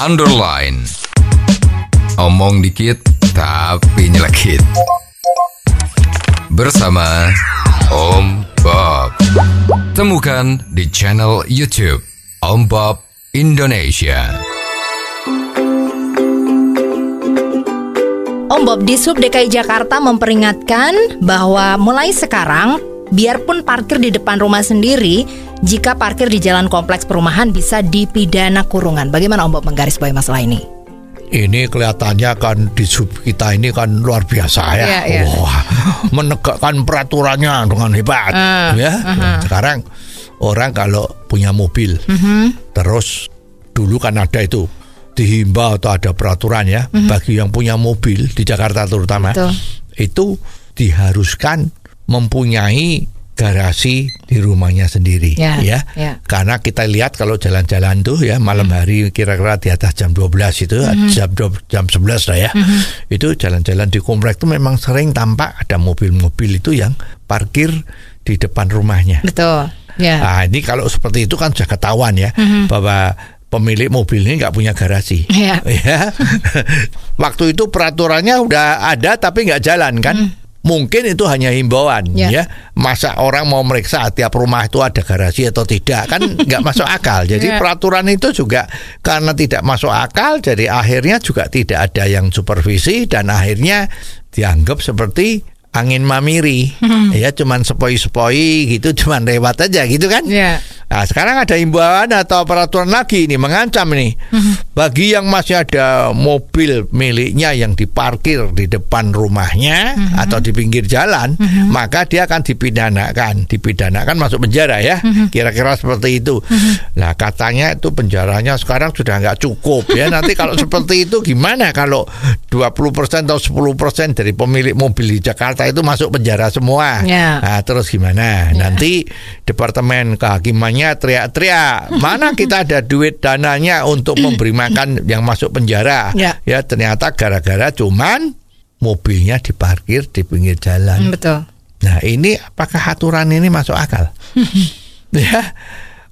underline. Omong dikit tapi nyelekit. Bersama Om Bob. Temukan di channel YouTube Om Bob Indonesia. Om Bob di Sub DKI Jakarta memperingatkan bahwa mulai sekarang, biarpun parkir di depan rumah sendiri, jika parkir di jalan kompleks perumahan bisa dipidana kurungan. Bagaimana Om Bob menggarisbawahi masalah ini? Ini kelihatannya kan di sub kita ini kan luar biasa ya. Wah, menegakkan peraturannya dengan hebat. Sekarang orang kalau punya mobil, terus dulu kan ada itu dihimbau atau ada peraturan ya, bagi yang punya mobil di Jakarta terutama, itu diharuskan mempunyai garasi di rumahnya sendiri ya. Karena kita lihat kalau jalan-jalan tuh ya malam hari kira-kira di atas jam 12 itu jam 11 lah ya. Itu jalan-jalan di komplek itu memang sering tampak ada mobil-mobil itu yang parkir di depan rumahnya. Betul. Nah, ini kalau seperti itu kan sudah ketahuan ya bahwa pemilik mobil ini nggak punya garasi. Ya. Waktu itu peraturannya udah ada tapi nggak jalan kan. Mungkin itu hanya himbauan ya. Masa orang mau meriksa tiap rumah itu ada garasi atau tidak, kan nggak masuk akal. Jadi peraturan itu juga karena tidak masuk akal, jadi akhirnya juga tidak ada yang supervisi dan akhirnya dianggap seperti angin mamiri. Ya cuman sepoi-sepoi gitu, cuman lewat aja gitu kan. Nah, sekarang ada himbauan atau peraturan lagi ini mengancam nih. Bagi yang masih ada mobil miliknya yang diparkir di depan rumahnya atau di pinggir jalan, maka dia akan dipidanakan masuk penjara ya. Kira-kira seperti itu. Nah, katanya itu penjaranya sekarang sudah nggak cukup ya. Nanti kalau seperti itu gimana kalau 20% atau 10% dari pemilik mobil di Jakarta itu masuk penjara semua? Nah, terus gimana? Nanti Departemen Kehakimannya teriak-teriak, mana kita ada duit dananya untuk memberi makan yang masuk penjara. Ya ternyata gara-gara cuman mobilnya diparkir di pinggir jalan. Betul. Nah, ini apakah aturan ini masuk akal? Ya,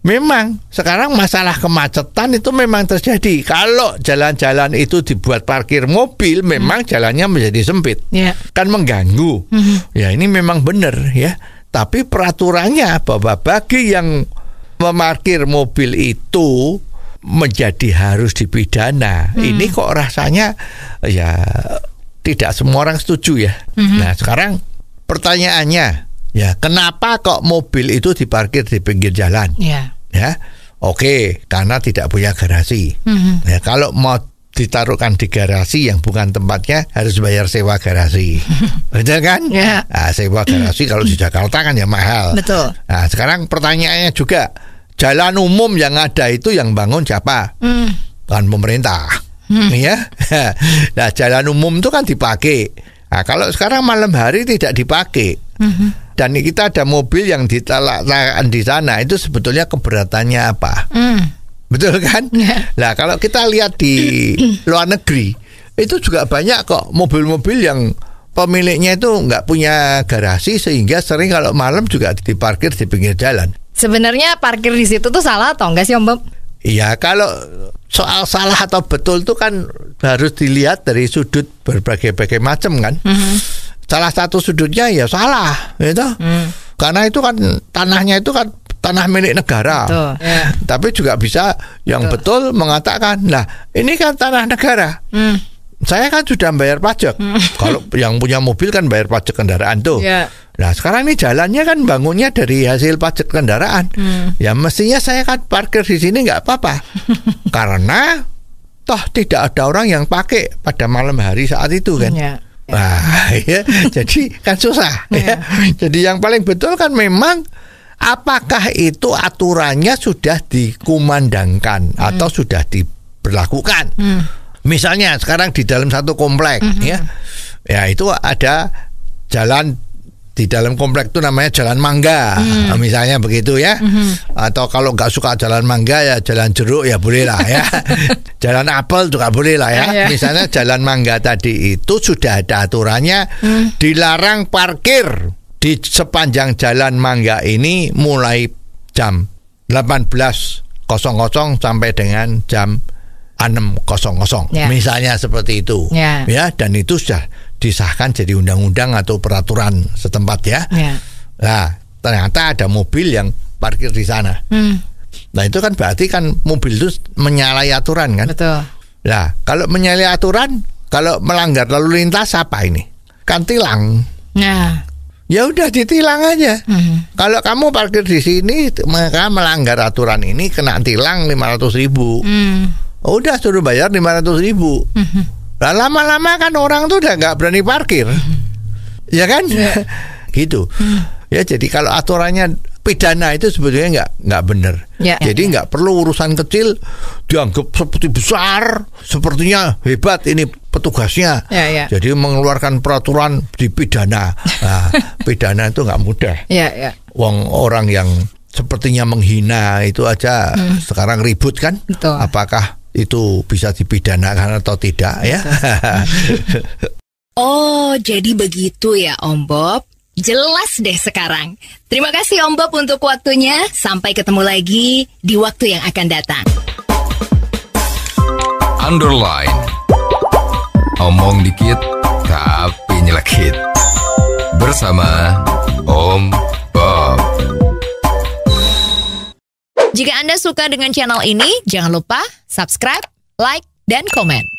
memang sekarang masalah kemacetan itu memang terjadi. Kalau jalan-jalan itu dibuat parkir mobil, memang jalannya menjadi sempit, kan mengganggu. Ya ini memang benar ya. Tapi peraturannya bahwa bagi yang memarkir mobil itu menjadi harus dipidana. Ini kok rasanya ya tidak semua orang setuju ya. Nah, sekarang pertanyaannya ya, kenapa kok mobil itu diparkir di pinggir jalan? Ya, oke, karena tidak punya garasi. Ya, kalau mau ditaruhkan di garasi yang bukan tempatnya harus bayar sewa garasi. Betul kan? Nah, sewa garasi kalau di Jakarta kan ya mahal. Betul. Nah, sekarang pertanyaannya juga, jalan umum yang ada itu yang bangun siapa? Kan pemerintah. Ya. Nah, jalan umum itu kan dipakai. Nah, kalau sekarang malam hari tidak dipakai. Dan kita ada mobil yang ditalakan di sana, itu sebetulnya keberatannya apa? Betul kan? Nah, kalau kita lihat di luar negeri, itu juga banyak kok mobil-mobil yang pemiliknya itu nggak punya garasi sehingga sering kalau malam juga diparkir di pinggir jalan. Sebenarnya parkir di situ tuh salah atau enggak sih Om Bob? Iya, kalau soal salah atau betul itu kan harus dilihat dari sudut berbagai macam kan. Salah satu sudutnya ya salah, gitu. Karena itu kan tanahnya itu kan tanah milik negara. Tapi juga bisa yang betul mengatakan, nah ini kan tanah negara. Saya kan sudah bayar pajak. Kalau yang punya mobil kan bayar pajak kendaraan tuh. Nah, sekarang ini jalannya kan bangunnya dari hasil pajak kendaraan. Ya mestinya saya kan parkir di sini nggak apa-apa. Karena toh tidak ada orang yang pakai pada malam hari saat itu kan. Nah, ya, jadi kan susah. Ya. Jadi yang paling betul kan memang apakah itu aturannya sudah dikumandangkan atau sudah diberlakukan. Misalnya sekarang di dalam satu komplek ya itu ada jalan di dalam komplek itu namanya jalan mangga, misalnya begitu ya. Atau kalau nggak suka jalan mangga ya jalan jeruk ya boleh lah ya. Jalan apel juga boleh lah ya. Misalnya jalan mangga tadi itu sudah ada aturannya, dilarang parkir di sepanjang jalan mangga ini mulai jam 18.00 sampai dengan jam A600 misalnya seperti itu ya, dan itu sudah disahkan jadi undang-undang atau peraturan setempat ya. Nah ternyata ada mobil yang parkir di sana. Nah itu kan berarti kan mobil itu menyalahi aturan kan. Betul. Nah kalau menyalahi aturan, kalau melanggar lalu lintas apa ini? Kan tilang. Nah ya udah ditilang aja. Kalau kamu parkir di sini maka melanggar aturan ini kena tilang 500.000. Udah suruh bayar 500.000. Nah, lama-lama kan orang tuh udah nggak berani parkir, ya kan? Gitu. Ya jadi kalau aturannya pidana itu sebetulnya nggak benar. Jadi nggak perlu urusan kecil dianggap seperti besar, sepertinya hebat ini petugasnya. Jadi mengeluarkan peraturan dipidana. Nah, pidana itu nggak mudah. Wong orang yang sepertinya menghina itu aja sekarang ribut kan? Betul. Apakah itu bisa dipidanakan atau tidak ya? Oh, jadi begitu ya Om Bob. Jelas deh sekarang. Terima kasih Om Bob untuk waktunya. Sampai ketemu lagi di waktu yang akan datang. Underline. Omong dikit tapi nyelekit. Bersama Om Bob. Jika Anda suka dengan channel ini, jangan lupa subscribe, like, dan komen.